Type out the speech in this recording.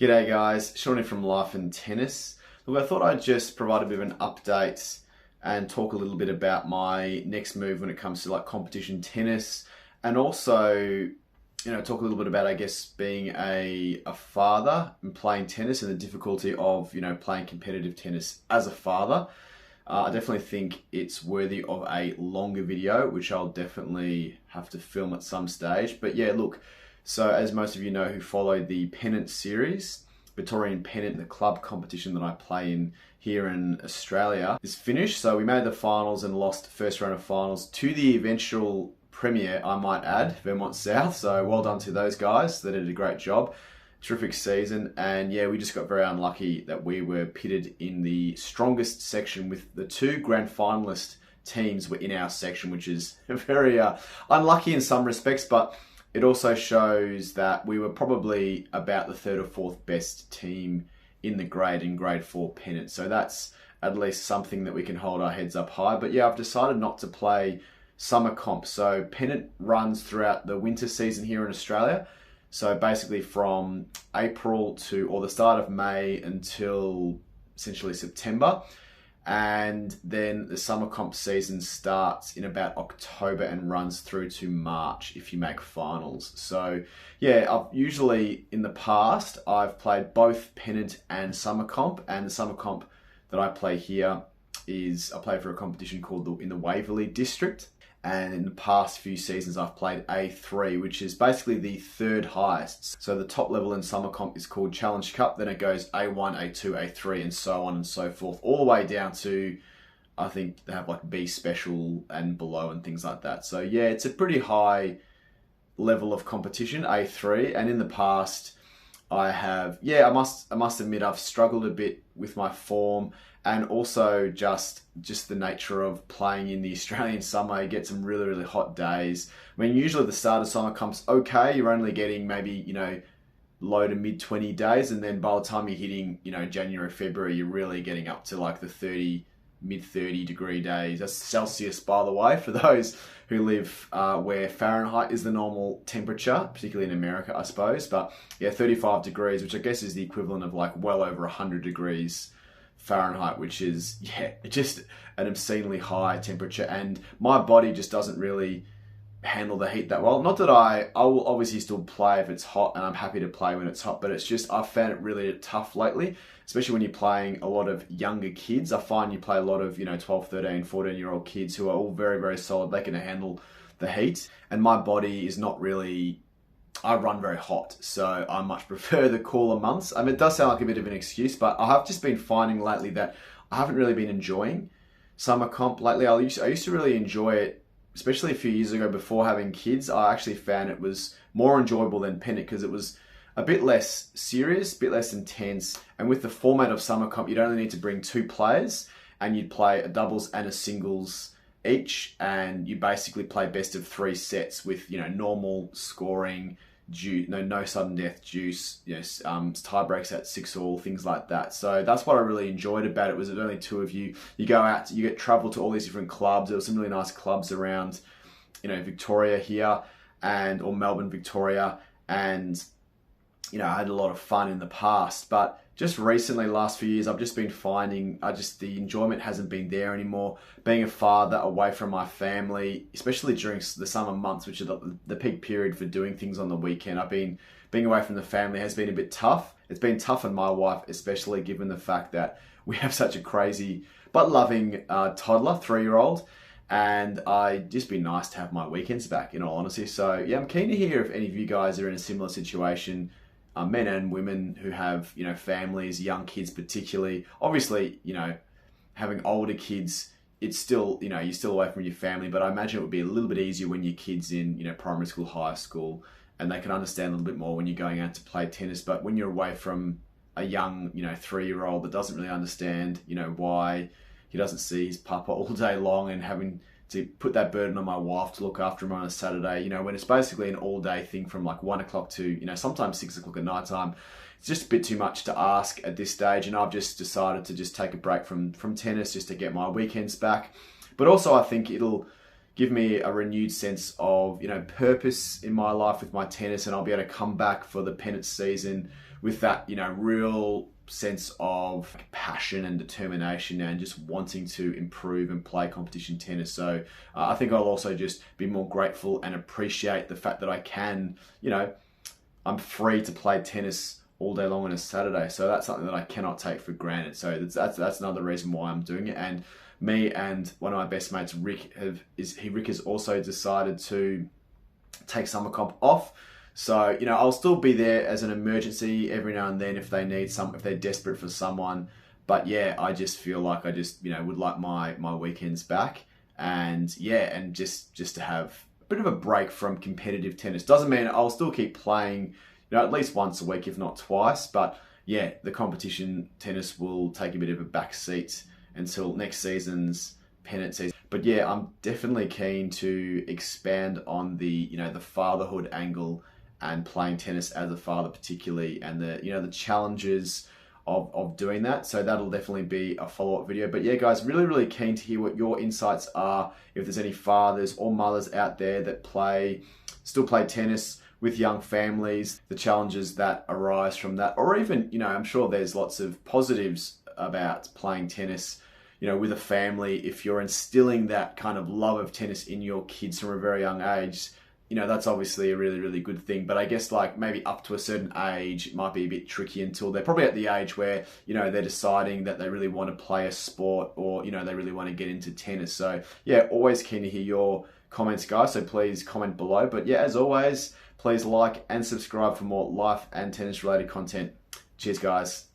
G'day guys, Shawnee from Life and Tennis. Look, I thought I'd just provide a bit of an update and talk a little bit about my next move when it comes to like competition tennis, and also, talk a little bit about, I guess, being a father and playing tennis and the difficulty of, playing competitive tennis as a father. I definitely think it's worthy of a longer video, which I'll definitely have to film at some stage. But yeah, look, so as most of you know who followed the Pennant series, Victorian Pennant, the club competition that I play in here in Australia, is finished. So we made the finals and lost the first round of finals to the eventual premier, I might add, Vermont South. So well done to those guys. They did a great job. Terrific season. And yeah, we just got very unlucky that we were pitted in the strongest section with the two grand finalist teams were in our section, which is very unlucky in some respects, but it also shows that we were probably about the third or fourth best team in the grade in grade 4 pennant. So that's at least something that we can hold our heads up high. But yeah, I've decided not to play summer comp. So pennant runs throughout the winter season here in Australia. So basically from April or the start of May until essentially September. And then the summer comp season starts in about October and runs through to March if you make finals. So yeah, I've usually in the past, I've played both pennant and summer comp, and the summer comp that I play here is I play for a competition called in the Waverley district. And in the past few seasons, I've played A3, which is basically the third highest. So the top level in summer comp is called Challenge Cup. Then it goes A1, A2, A3, and so on and so forth, all the way down to, I think they have like B special and below and things like that. So yeah, it's a pretty high level of competition, A3. And in the past, I must admit, I've struggled a bit with my form, and also just the nature of playing in the Australian summer. You get some really, really hot days. I mean, usually the start of summer comes okay. You're only getting maybe, low to mid 20 days. And then by the time you're hitting, January, February, you're really getting up to like the mid 30 degree days. That's Celsius, by the way, for those who live where Fahrenheit is the normal temperature, particularly in America, I suppose. But yeah, 35 degrees, which I guess is the equivalent of like well over 100 degrees Fahrenheit, which is, just an obscenely high temperature. And my body just doesn't really handle the heat that well. Not that I will obviously still play if it's hot, and I'm happy to play when it's hot, but it's just, I've found it really tough lately, especially when you're playing a lot of younger kids. I find you play a lot of, 12, 13, 14-year-old kids who are all very, very solid. They can handle the heat. And my body is not really, I run very hot, so I much prefer the cooler months. I mean, it does sound like a bit of an excuse, but I have just been finding lately that I haven't really been enjoying summer comp lately. I used to really enjoy it, especially a few years ago before having kids. I actually found it was more enjoyable than pennant because it was a bit less serious, a bit less intense. And with the format of summer comp, you'd only need to bring 2 players, and you'd play a doubles and a singles each, and you basically play best of 3 sets with normal scoring, no sudden death juice, tie breaks at 6-all, things like that. So that's what I really enjoyed about it. Was it only 2 of you? You go out, you get travel to all these different clubs. There were some really nice clubs around, Victoria here or Melbourne, Victoria, and I had a lot of fun in the past, but just recently, last few years, I've just been finding the enjoyment hasn't been there anymore. Being a father away from my family, especially during the summer months, which are the peak period for doing things on the weekend, being away from the family has been a bit tough. It's been tough on my wife, especially given the fact that we have such a crazy but loving toddler, 3-year-old. And I'd just be nice to have my weekends back, in all honesty. So yeah, I'm keen to hear if any of you guys are in a similar situation. Men and women who have, families, young kids particularly. Obviously, having older kids, it's still, you're still away from your family, but I imagine it would be a little bit easier when your kid's in, primary school, high school, and they can understand a little bit more when you're going out to play tennis. But when you're away from a young, 3-year-old that doesn't really understand, why he doesn't see his papa all day long, and having to put that burden on my wife to look after him on a Saturday, when it's basically an all-day thing from like 1 o'clock to, sometimes 6 o'clock at night time. It's just a bit too much to ask at this stage, and I've just decided to just take a break from tennis just to get my weekends back. But also I think it'll give me a renewed sense of, purpose in my life with my tennis, and I'll be able to come back for the pennant season with that, you know, real sense of passion and determination and just wanting to improve and play competition tennis. So I think I'll also just be more grateful and appreciate the fact that I can, you know, I'm free to play tennis all day long on a Saturday. So that's something that I cannot take for granted. So that's another reason why I'm doing it. And me and one of my best mates, Rick, Rick has also decided to take summer comp off. So, you know, I'll still be there as an emergency every now and then if they need if they're desperate for someone. But yeah, I just feel like I just, you know, would like my weekends back. And yeah, and just to have a bit of a break from competitive tennis. Doesn't mean I'll still keep playing, you know, at least once a week, if not twice. But yeah, the competition tennis will take a bit of a back seat until next season's pennant season. But yeah, I'm definitely keen to expand on the, you know, the fatherhood angle and playing tennis as a father particularly, and the, you know, the challenges of doing that. So that'll definitely be a follow-up video. But yeah, guys, really keen to hear what your insights are. If there's any fathers or mothers out there that still play tennis with young families, the challenges that arise from that, or even, you know, I'm sure there's lots of positives about playing tennis, you know, with a family. If you're instilling that kind of love of tennis in your kids from a very young age, you know, that's obviously a really good thing. But I guess like maybe up to a certain age, it might be a bit tricky until they're probably at the age where, you know, they're deciding that they really want to play a sport, or, you know, they really want to get into tennis. So yeah, always keen to hear your comments, guys. So please comment below. But yeah, as always, please like and subscribe for more life and tennis related content. Cheers, guys.